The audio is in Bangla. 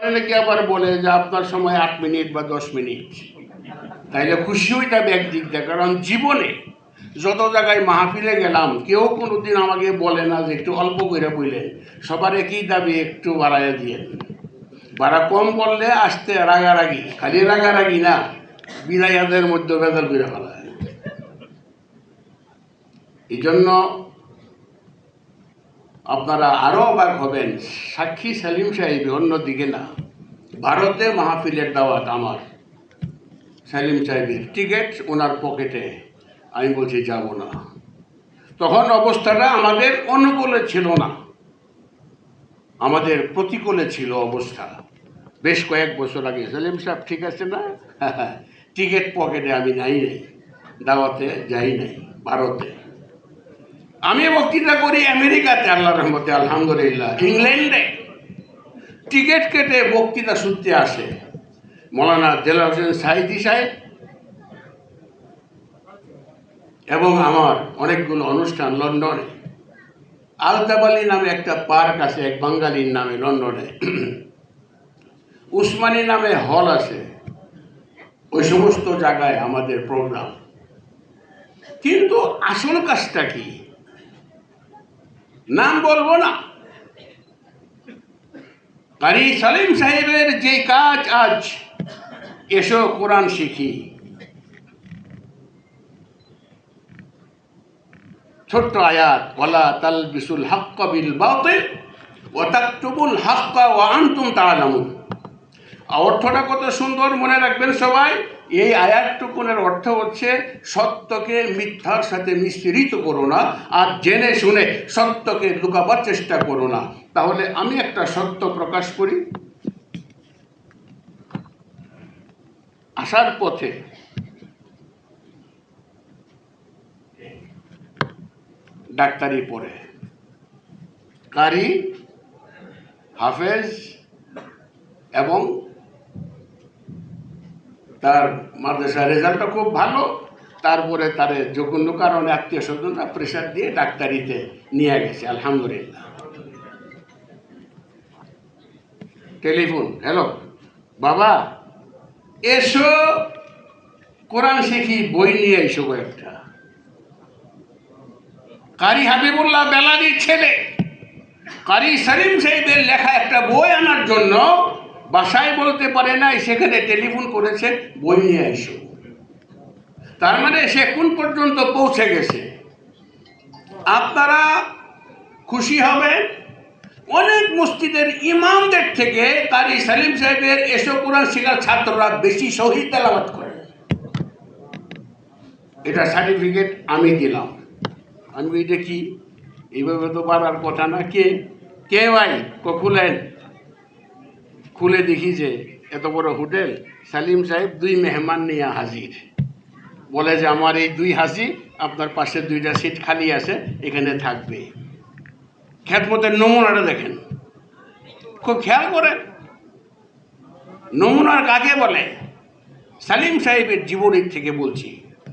অনেকে আবার বলে যে আপনার সময় 8 মিনিট বা 10 মিনিট, তাইলে খুশি হইতাম একদিক দিয়ে। কারণ জীবনে যত জায়গায় মাহফিলে গেলাম কেউ কোনোদিন আমাকে বলে না যে একটু অল্প করে বললেন, সবার একই দাবি একটু বাড়াইয়া দিয়ে। ভাড়া কম করলে আসতে রাগারাগি, খালি রাগারাগি না, বিলাইয়াদের মধ্যে বেদল করে ফেলা। এই জন্য আপনারা আরও অবাক হবেন, সাক্ষী সেলিম সাহেব অন্যদিকে না, ভারতে মাহফিলের দাওয়াত আমার, সেলিম সাহেবের টিকিট ওনার পকেটে। আমি বলছি যাব না। তখন অবস্থাটা আমাদের অনুকূলে ছিল না, আমাদের প্রতিকূলে ছিল অবস্থা। বেশ কয়েক বছর আগে সেলিম সাহেব ঠিক আছে না, টিকিট পকেটে আমি নাই, দাওয়াতে যাই নাই ভারতে। আমি বক্তৃতা করি আমেরিকাতে, আল্লাহর রহমতে আলহামদুলিল্লাহ। ইংল্যান্ডে টিকিট কেটে বক্তৃতা শুনতে আসে মৌলানা দেলাওয়ার হোসেন সাঈদী সাহেব, এবং আমার অনেকগুলো অনুষ্ঠান লন্ডনে। আলতাবালি নামে একটা পার্ক আছে এক বাঙালির নামে লন্ডনে, উসমানী নামে হল আছে, ওই সমস্ত জায়গায় আমাদের প্রোগ্রাম। কিন্তু আসল কাজটা কি নাম বলবো না, কারি সেলিম সাহেবের যে কাজ, আজ এসো কোরআন শিখি, ছোট্ট আয়াত, ওয়ালা তালবিসুল হাক্কা বিল বাতিল ওয়া তাকতুবুল হাক্কা ওয়া আনতুম তা'লামুন। অর্থটা কত সুন্দর, মনে রাখবেন সবাই। এই আয়াতটুকুনের অর্থ হচ্ছে সত্যকে মিথ্যার সাথে মিশ্রিত করো না, আর জেনে শুনে সত্যকে লুকাবার চেষ্টা করো না। তাহলে আমি একটা সত্য প্রকাশ করি। আসার পথে ডাক্তারি পড়ে, কারি, হাফেজ, এবং তার মাদ্রাসার রেজাল্টটা খুব ভালো। তারপরে তারে যে কোনো কারণে আত্মীয় স্বজনরা প্রেশার দিয়ে ডাক্তারিতে নিয়ে গেছে, আলহামদুলিল্লাহ। টেলিফোন, হ্যালো বাবা এসো কোরআন শিখি, বই নিয়ে এসো কয়েকটা। কারি হাবিবুল্লাহ বেলাদির ছেলে কারি সেলিম সাহেবের লেখা একটা বই আনার জন্য বাসায় বলতে পারে নাই, সেখানে টেলিফোন করেছে বই নিয়ে এসো। তার মানে সে কোন পর্যন্ত পৌঁছে গেছে। আপনারা খুশি হবেন, অনেক মসজিদের ইমামদের থেকে কারি সেলিম সাহেবের এসো কোরআন শিখার ছাত্ররা বেশি সহিহ তেলাওয়াত করে। এটা সার্টিফিকেট আমি দিলাম। আমি এটা কি, এইভাবে তো পারার কথা না। কে কে ভাই খুলেন, খুলে দেখি যে এত বড় হোটেল, সেলিম সাহেব 2 মেহমান নিয়ে হাজির। বলে যে আমার এই 2 হাজির, আপনার পাশে 2টা সিট খালি আছে, এখানে থাকবে। খেদমতের নমুনাটা দেখেন, খুব খেয়াল করেন। নমুনার কাকে বলে? সেলিম সাহেবের জীবনের থেকে বলছি।